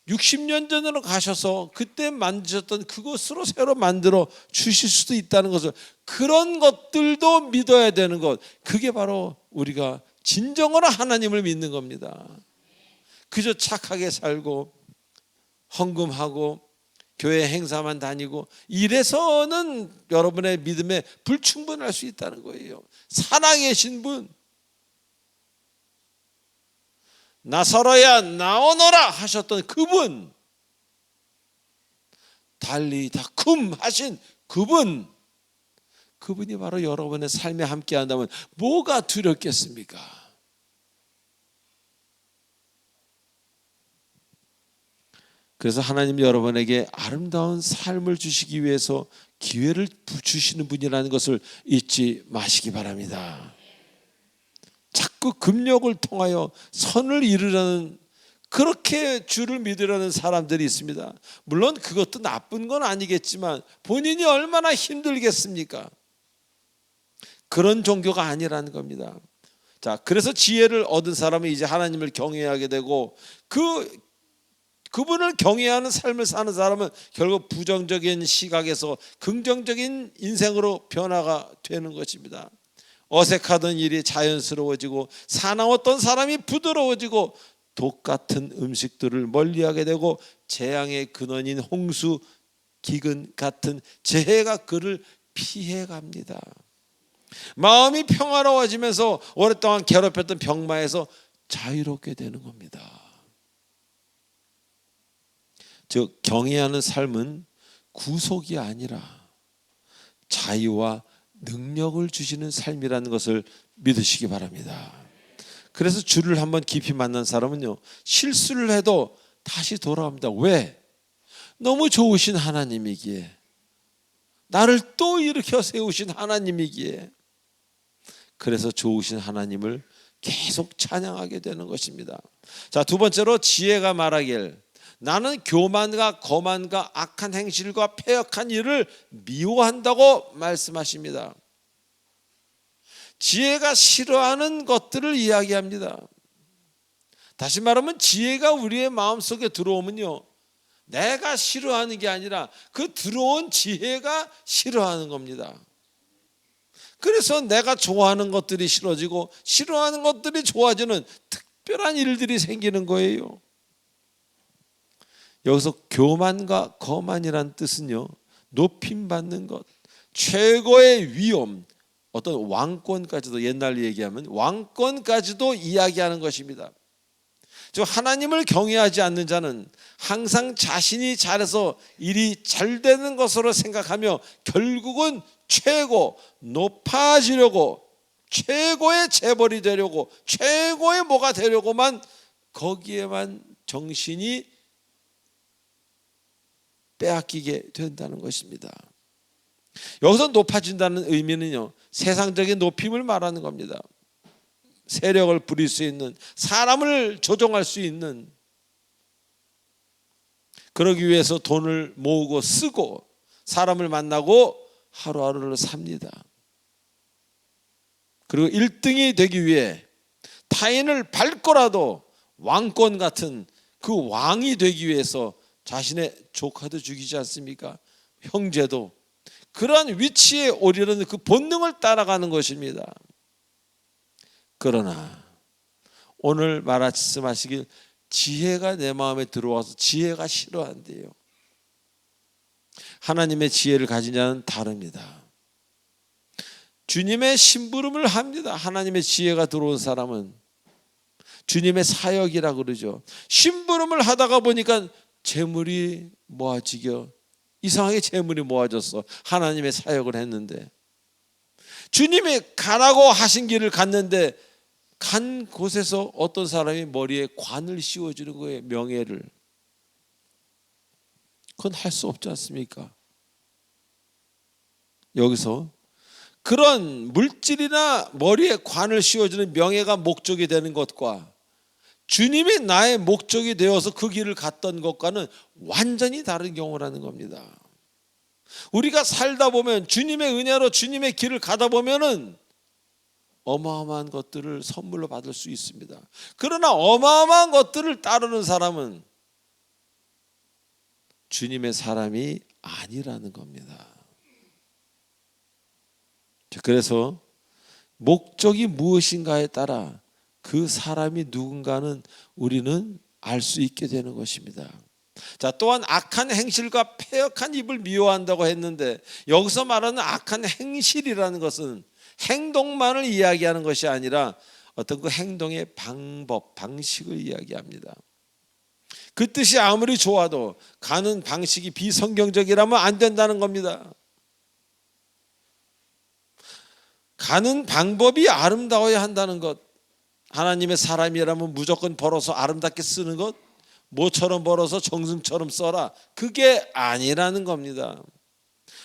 60년 전으로 가셔서 그때 만드셨던 그것으로 새로 만들어 주실 수도 있다는 것을, 그런 것들도 믿어야 되는 것, 그게 바로 우리가 진정으로 하나님을 믿는 겁니다. 그저 착하게 살고 헌금하고 교회 행사만 다니고 이래서는 여러분의 믿음에 불충분할 수 있다는 거예요. 살아계신 분, 나사로야 나오너라 하셨던 그분, 달리다쿰 하신 그분이 바로 여러분의 삶에 함께 한다면 뭐가 두렵겠습니까? 그래서 하나님 여러분에게 아름다운 삶을 주시기 위해서 기회를 주시는 분이라는 것을 잊지 마시기 바랍니다. 자꾸 금욕을 통하여 선을 이루려는, 그렇게 주를 믿으려는 사람들이 있습니다. 물론 그것도 나쁜 건 아니겠지만 본인이 얼마나 힘들겠습니까? 그런 종교가 아니라는 겁니다. 자, 그래서 지혜를 얻은 사람은 이제 하나님을 경외하게 되고 그분을 경외하는 삶을 사는 사람은 결국 부정적인 시각에서 긍정적인 인생으로 변화가 되는 것입니다. 어색하던 일이 자연스러워지고 사나웠던 사람이 부드러워지고 독 같은 음식들을 멀리하게 되고 재앙의 근원인 홍수, 기근 같은 재해가 그를 피해갑니다. 마음이 평화로워지면서 오랫동안 괴롭혔던 병마에서 자유롭게 되는 겁니다. 즉 경외하는 삶은 구속이 아니라 자유와 능력을 주시는 삶이라는 것을 믿으시기 바랍니다. 그래서 주를 한번 깊이 만난 사람은요, 실수를 해도 다시 돌아옵니다. 왜? 너무 좋으신 하나님이기에, 나를 또 일으켜 세우신 하나님이기에. 그래서 좋으신 하나님을 계속 찬양하게 되는 것입니다. 자, 두 번째로 지혜가 말하길, 나는 교만과 거만과 악한 행실과 패역한 일을 미워한다고 말씀하십니다. 지혜가 싫어하는 것들을 이야기합니다. 다시 말하면 지혜가 우리의 마음속에 들어오면요, 내가 싫어하는 게 아니라 그 들어온 지혜가 싫어하는 겁니다. 그래서 내가 좋아하는 것들이 싫어지고 싫어하는 것들이 좋아지는 특별한 일들이 생기는 거예요. 여기서 교만과 거만이란 뜻은요, 높임받는 것, 최고의 위엄, 어떤 왕권까지도, 옛날 얘기하면 왕권까지도 이야기하는 것입니다. 즉 하나님을 경외하지 않는 자는 항상 자신이 잘해서 일이 잘 되는 것으로 생각하며 결국은 최고, 높아지려고, 최고의 재벌이 되려고, 최고의 뭐가 되려고만, 거기에만 정신이 빼앗기게 된다는 것입니다. 여기서 높아진다는 의미는요, 세상적인 높임을 말하는 겁니다. 세력을 부릴 수 있는, 사람을 조종할 수 있는, 그러기 위해서 돈을 모으고 쓰고 사람을 만나고 하루하루를 삽니다. 그리고 1등이 되기 위해 타인을 밟고라도 왕권 같은 그 왕이 되기 위해서 자신의 조카도 죽이지 않습니까? 형제도. 그러한 위치에 오르려는 그 본능을 따라가는 것입니다. 그러나 오늘 말씀하시길, 지혜가 내 마음에 들어와서 지혜가 싫어한대요. 하나님의 지혜를 가진 자는 다릅니다. 주님의 심부름을 합니다. 하나님의 지혜가 들어온 사람은 주님의 사역이라 그러죠. 심부름을 하다가 보니까 재물이 모아지겨 이상하게 재물이 모아졌어. 하나님의 사역을 했는데 주님이 가라고 하신 길을 갔는데 간 곳에서 어떤 사람이 머리에 관을 씌워주는 거예요. 명예를. 그건 할 수 없지 않습니까? 여기서 그런 물질이나 머리에 관을 씌워주는 명예가 목적이 되는 것과 주님이 나의 목적이 되어서 그 길을 갔던 것과는 완전히 다른 경우라는 겁니다. 우리가 살다 보면 주님의 은혜로 주님의 길을 가다 보면은 어마어마한 것들을 선물로 받을 수 있습니다. 그러나 어마어마한 것들을 따르는 사람은 주님의 사람이 아니라는 겁니다. 그래서 목적이 무엇인가에 따라 그 사람이 누군가는 우리는 알 수 있게 되는 것입니다. 자, 또한 악한 행실과 패역한 입을 미워한다고 했는데 여기서 말하는 악한 행실이라는 것은 행동만을 이야기하는 것이 아니라 어떤 그 행동의 방법, 방식을 이야기합니다. 그 뜻이 아무리 좋아도 가는 방식이 비성경적이라면 안 된다는 겁니다. 가는 방법이 아름다워야 한다는 것. 하나님의 사람이라면 무조건 벌어서 아름답게 쓰는 것, 모처럼 벌어서 정승처럼 써라, 그게 아니라는 겁니다.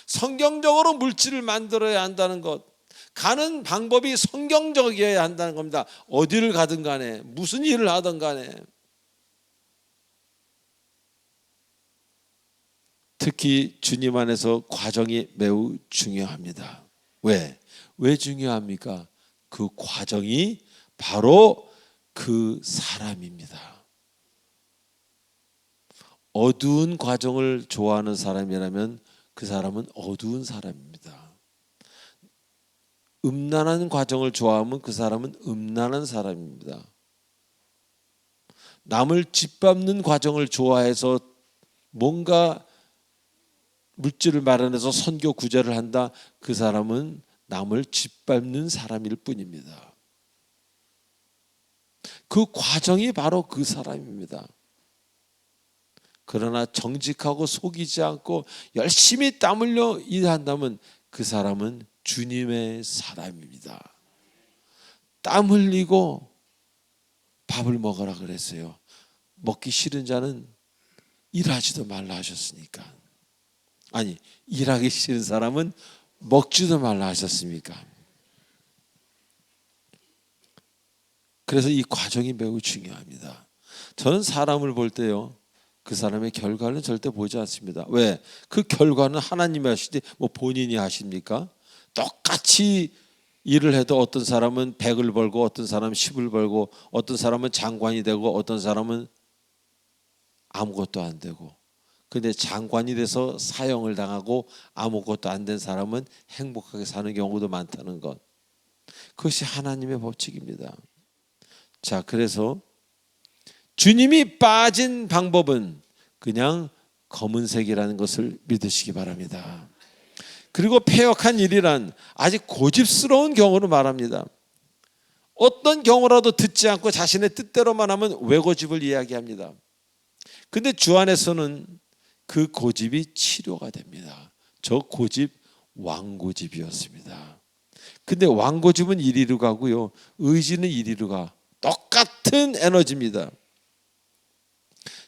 성경적으로 물질을 만들어야 한다는 것, 가는 방법이 성경적이어야 한다는 겁니다. 어디를 가든 간에 무슨 일을 하든 간에. 특히 주님 안에서 과정이 매우 중요합니다. 왜 중요합니까? 그 과정이 바로 그 사람입니다. 어두운 과정을 좋아하는 사람이라면 그 사람은 어두운 사람입니다. 음란한 과정을 좋아하면 그 사람은 음란한 사람입니다. 남을 짓밟는 과정을 좋아해서 뭔가 물질을 마련해서 선교 구제를 한다, 그 사람은 남을 짓밟는 사람일 뿐입니다. 그 과정이 바로 그 사람입니다. 그러나 정직하고 속이지 않고 열심히 땀 흘려 일한다면 그 사람은 주님의 사람입니다. 땀 흘리고 밥을 먹으라 그랬어요. 먹기 싫은 자는 일하지도 말라 하셨으니까. 아니, 일하기 싫은 사람은 먹지도 말라 하셨습니까? 그래서 이 과정이 매우 중요합니다. 저는 사람을 볼 때요, 그 사람의 결과는 절대 보지 않습니다. 왜? 그 결과는 하나님이 하시지 뭐 본인이 하십니까? 똑같이 일을 해도 어떤 사람은 100을 벌고 어떤 사람은 10을 벌고 어떤 사람은 장관이 되고 어떤 사람은 아무것도 안 되고, 근데 장관이 돼서 사형을 당하고 아무것도 안 된 사람은 행복하게 사는 경우도 많다는 것, 그것이 하나님의 법칙입니다. 자, 그래서 주님이 빠진 방법은 그냥 검은색이라는 것을 믿으시기 바랍니다. 그리고 패역한 일이란 아직 고집스러운 경우를 말합니다. 어떤 경우라도 듣지 않고 자신의 뜻대로만 하면 외고집을 이야기합니다. 근데 주 안에서는 그 고집이 치료가 됩니다. 저 고집 왕고집이었습니다. 근데 왕고집은 이리로 가고요, 의지는 이리로 가. 똑같은 에너지입니다.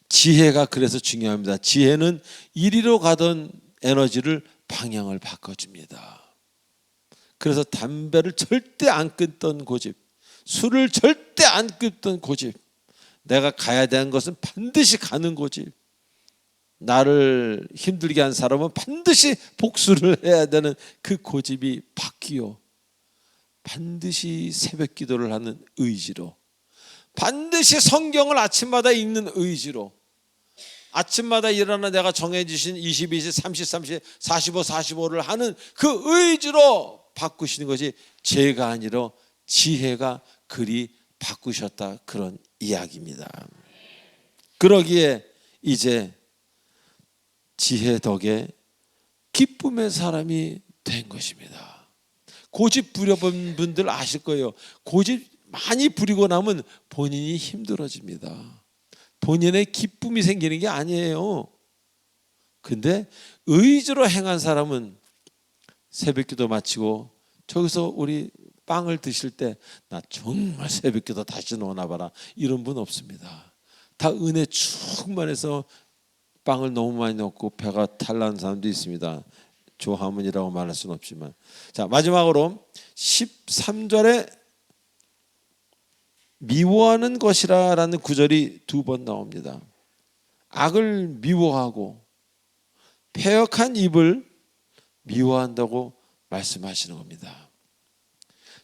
지혜가 그래서 중요합니다. 지혜는 이리로 가던 에너지를 방향을 바꿔줍니다. 그래서 담배를 절대 안 끊던 고집, 술을 절대 안 끊던 고집, 내가 가야 되는 것은 반드시 가는 고집, 나를 힘들게 한 사람은 반드시 복수를 해야 되는 그 고집이 바뀌어 반드시 새벽 기도를 하는 의지로, 반드시 성경을 아침마다 읽는 의지로, 아침마다 일어나 내가 정해주신 20, 20, 30, 30, 45, 45를 하는 그 의지로 바꾸시는 것이 죄가 아니라 지혜가 그리 바꾸셨다, 그런 이야기입니다. 그러기에 이제 지혜 덕에 기쁨의 사람이 된 것입니다. 고집 부려본 분들 아실 거예요. 고집 많이 부리고 나면 본인이 힘들어집니다. 본인의 기쁨이 생기는 게 아니에요. 근데 의지로 행한 사람은 새벽기도 마치고 저기서 우리 빵을 드실 때 나 정말 새벽기도 다시 오나 봐라 이런 분 없습니다. 다 은혜 충만해서 빵을 너무 많이 넣고 배가 탈난 사람도 있습니다. 조화문이라고 말할 수는 없지만. 자, 마지막으로 13절에 미워하는 것이라는 구절이 2번 나옵니다. 악을 미워하고 패역한 입을 미워한다고 말씀하시는 겁니다.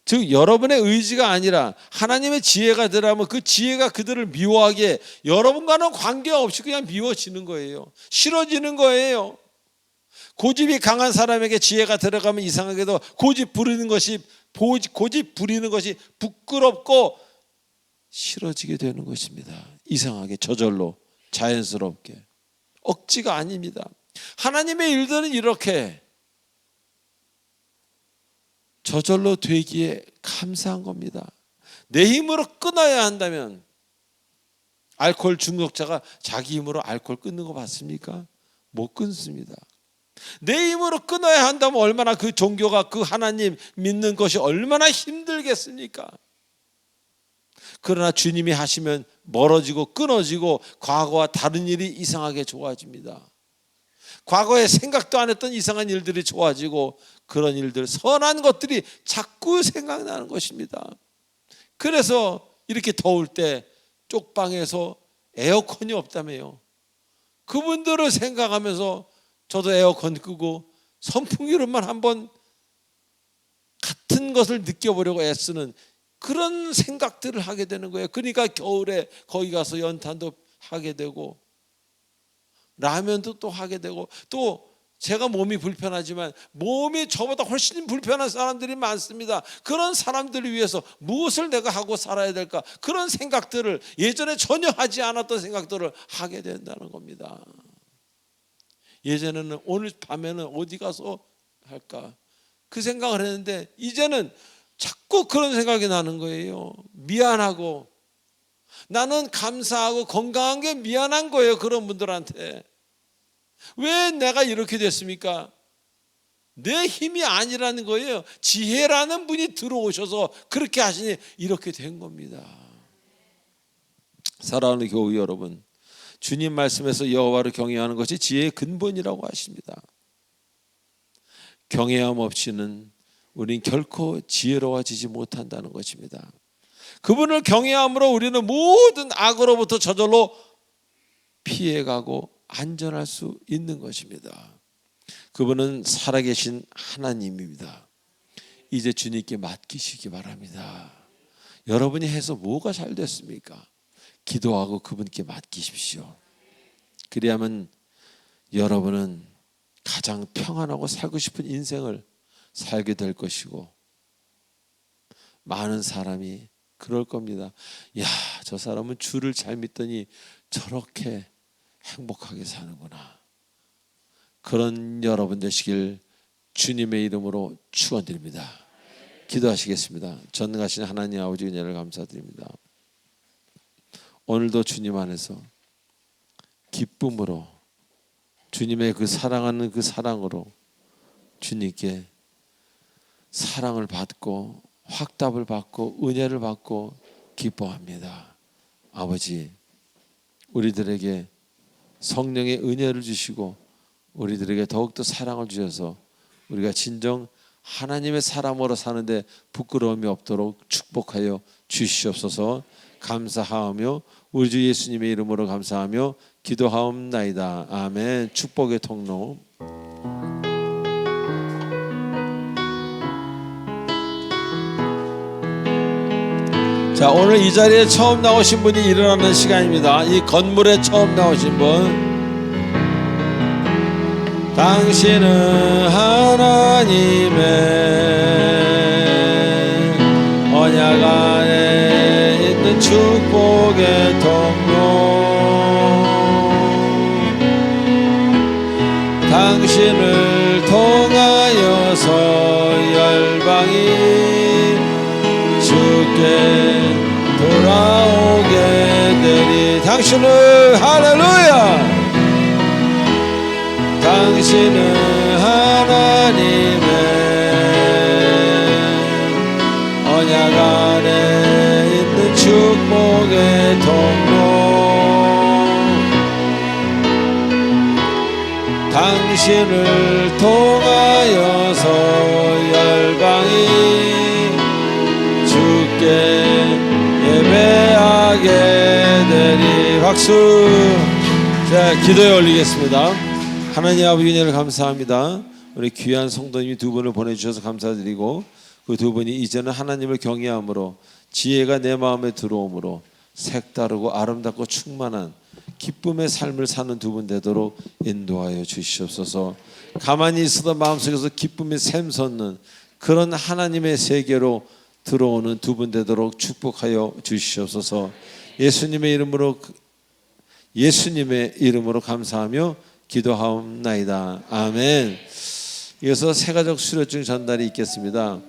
즉 여러분의 의지가 아니라 하나님의 지혜가 들어가면 그 지혜가 그들을 미워하기에 여러분과는 관계없이 그냥 미워지는 거예요. 싫어지는 거예요. 고집이 강한 사람에게 지혜가 들어가면 이상하게도 고집 부리는 것이 부끄럽고 싫어지게 되는 것입니다. 이상하게 저절로 자연스럽게 억지가 아닙니다. 하나님의 일들은 이렇게 저절로 되기에 감사한 겁니다. 내 힘으로 끊어야 한다면 알코올 중독자가 자기 힘으로 알코올 끊는 거 봤습니까? 못 끊습니다. 내 힘으로 끊어야 한다면 얼마나 그 종교가 그 하나님 믿는 것이 얼마나 힘들겠습니까? 그러나 주님이 하시면 멀어지고 끊어지고 과거와 다른 일이 이상하게 좋아집니다. 과거에 생각도 안 했던 이상한 일들이 좋아지고 그런 일들, 선한 것들이 자꾸 생각나는 것입니다. 그래서 이렇게 더울 때 쪽방에서 에어컨이 없다며요. 그분들을 생각하면서 저도 에어컨 끄고 선풍기로만 한번 같은 것을 느껴보려고 애쓰는 그런 생각들을 하게 되는 거예요. 그러니까 겨울에 거기 가서 연탄도 하게 되고 라면도 또 하게 되고 또 제가 몸이 불편하지만 몸이 저보다 훨씬 불편한 사람들이 많습니다. 그런 사람들을 위해서 무엇을 내가 하고 살아야 될까? 그런 생각들을 예전에 전혀 하지 않았던 생각들을 하게 된다는 겁니다. 예전에는 오늘 밤에는 어디 가서 할까? 그 생각을 했는데 이제는 자꾸 그런 생각이 나는 거예요. 미안하고 나는 감사하고 건강한 게 미안한 거예요. 그런 분들한테. 왜 내가 이렇게 됐습니까? 내 힘이 아니라는 거예요. 지혜라는 분이 들어오셔서 그렇게 하시니 이렇게 된 겁니다. 사랑하는 교우 여러분, 주님 말씀에서 여호와를 경외하는 것이 지혜의 근본이라고 하십니다. 경외함 없이는 우리는 결코 지혜로워지지 못한다는 것입니다. 그분을 경외함으로 우리는 모든 악으로부터 저절로 피해가고 안전할 수 있는 것입니다. 그분은 살아계신 하나님입니다. 이제 주님께 맡기시기 바랍니다. 여러분이 해서 뭐가 잘 됐습니까? 기도하고 그분께 맡기십시오. 그래야만 여러분은 가장 평안하고 살고 싶은 인생을 살게 될 것이고 많은 사람이 그럴 겁니다. 야, 저 사람은 주를 잘 믿더니 저렇게 행복하게 사는구나. 그런 여러분 되시길 주님의 이름으로 축원드립니다. 기도하시겠습니다. 전능하신 하나님 아버지 은혜를 감사드립니다. 오늘도 주님 안에서 기쁨으로 주님의 그 사랑하는 그 사랑으로 주님께 사랑을 받고 확답을 받고 은혜를 받고 기뻐합니다. 아버지, 우리들에게 성령의 은혜를 주시고 우리들에게 더욱더 사랑을 주셔서 우리가 진정 하나님의 사람으로 사는데 부끄러움이 없도록 축복하여 주시옵소서. 감사하며 우리 주 예수님의 이름으로 감사하며 기도하옵나이다. 아멘. 축복의 통로. 자, 오늘 이 자리에 처음 나오신 분이 일어나는 시간입니다. 이 건물에 처음 나오신 분, 당신은 하나님의 언약 안에 있는 축복의 통로, 당신을 통하여서 열방이 주께 돌아오게 되리. 당신은 할렐루야, 당신은 하나님의 언약 안에 있는 축복의 통로. 당신을 통하여서 열방이 주께 예배하게 되리. 박수. 자, 기도에 올리겠습니다. 하나님 아버지 은혜를 감사합니다. 우리 귀한 성도님이 두 분을 보내주셔서 감사드리고, 그 두 분이 이제는 하나님을 경외함으로 지혜가 내 마음에 들어오므로 색다르고 아름답고 충만한 기쁨의 삶을 사는 두 분 되도록 인도하여 주시옵소서. 가만히 있어도 마음속에서 기쁨이 샘솟는 그런 하나님의 세계로 들어오는 두 분 되도록 축복하여 주시옵소서. 예수님의 이름으로 감사하며 기도하옵나이다. 아멘. 이어서 새가족 수료증 전달이 있겠습니다.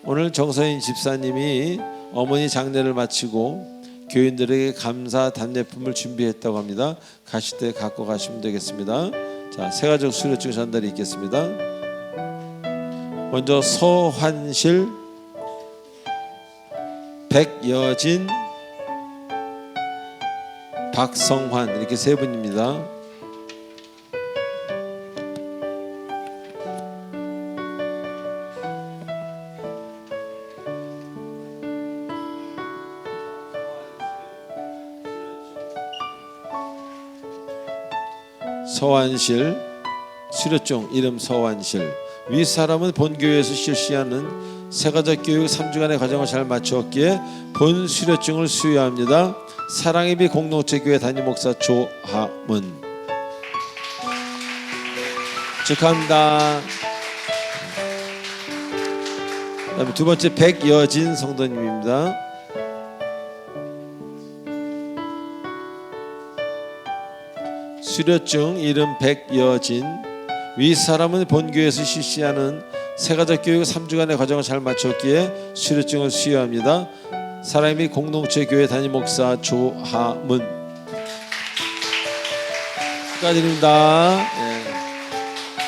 오늘 정서인 집사님이 어머니 장례를 마치고 교인들에게 감사 답례품을 준비했다고 합니다. 가실 때 갖고 가시면 되겠습니다. 자, 새가족 수료증 전달이 있겠습니다. 먼저 서환실, 백여진, 박성환, 이렇게 세 분입니다. 서환실 수료증, 이름 서환실. 위 사람은 본교회에서 실시하는 새가족 교육 3주간의 과정을 잘 마쳤기에 본 수료증을 수여합니다. 사랑의 빛 공동체 교회 담임 목사 조하문. 축하합니다. 그다음에 두 번째 백여진 성도님입니다. 수료증, 이름 백여진. 위 사람은 본교회에서 실시하는 새가족 교육 3주간의 과정을 잘 마쳤기에 수료증을 수여합니다. 사랑의 공동체 교회 담임 목사 조하문. 축하드립니다. 네.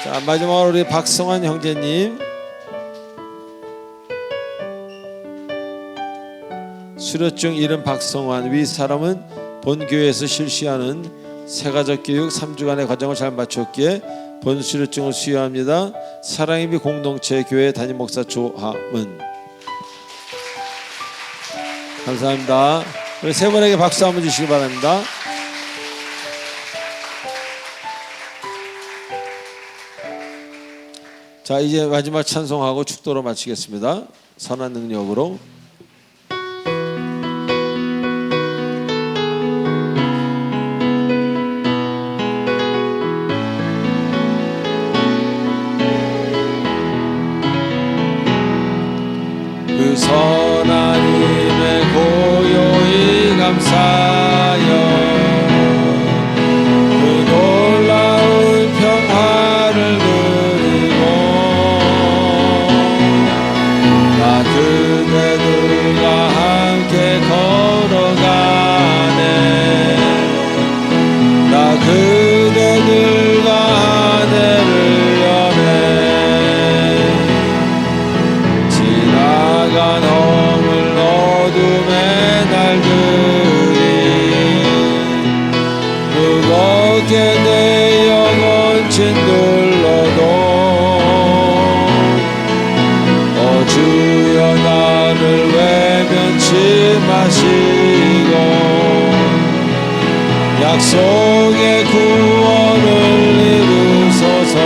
자, 마지막으로 우리 박성환 형제님. 수료증, 이름 박성환. 위 사람은 본교회에서 실시하는 새가족 교육 3주간의 과정을 잘 마쳤기에 본 수료증을 수여합니다. 사랑의 빛 공동체 교회 담임 목사 조하문. 감사합니다. 우리 세 분에게 박수 한번 주시기 바랍니다. 자, 이제 마지막 찬송하고 축도로 마치겠습니다. 선한 능력으로. 그 선한 힘에 고요히 감사하여 그 놀라운 평화를 누리고 나 그대들과 함께 걸어가네. 나 그대들과 하늘을 여네. 지나간 허물 어둠의 날들이 무겁게 내 영혼 짓눌러도 주여 나를 외면치 마시고 약속의 구원을 이루소서.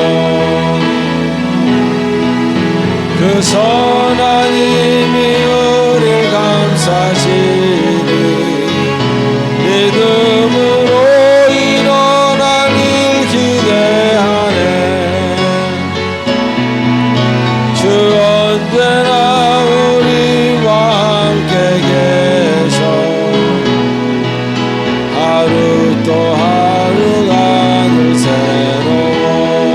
그 선한 힘이 우릴 감싸시니 믿음으로 일어날 일 기대하네. 주 언제나 우리와 함께 계셔 하루 또 하루가 늘 새로워.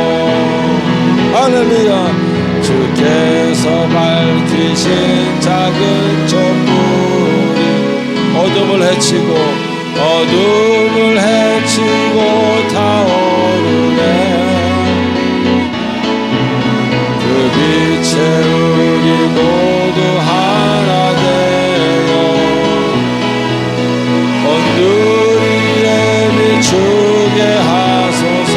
할렐루야. 주께서 말 헤치고 어둠을 헤치고 타오르네. 그 빛에 우리 모두 하나 되어 온 누리에 비추게 하소서.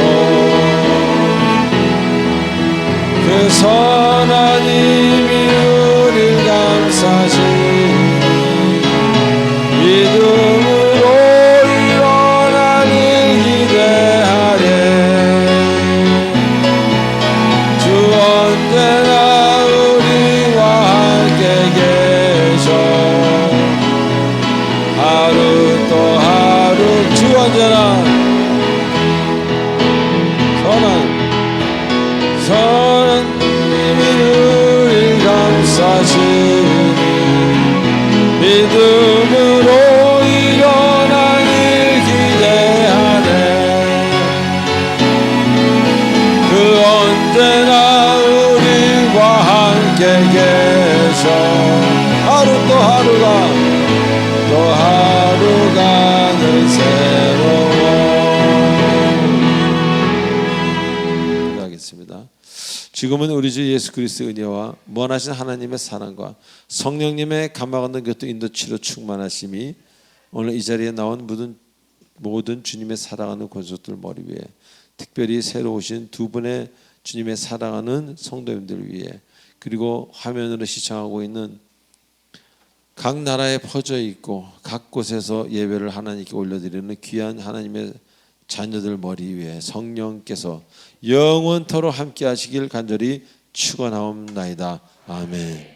그 선하님이 우릴 감싸시니 믿음으로 일어나길 기대하래. 주 언제나 우리와 함께 계셔. 하루 또 하루 주 언제나 선하님이 우릴 감싸시니 믿음으로 일어나길 기대하네. 그 언제나 우리와 함께 계셔. 하루 또 하루가 늘 새로워. 기도하겠습니다. 지금은 우리 주 예수 그리스도의 은혜와 무한하신 하나님의 사랑과 성령님의 감화받는 교통 인도치료 충만하심이 오늘 이 자리에 나온 모든 주님의 사랑하는 권속들 머리 위에, 특별히 새로 오신 두 분의 주님의 사랑하는 성도님들 위에, 그리고 화면으로 시청하고 있는 각 나라에 퍼져 있고 각 곳에서 예배를 하나님께 올려드리는 귀한 하나님의 자녀들 머리 위에 성령께서 영원토록 함께 하시길 간절히 축원하옵나이다. 아멘.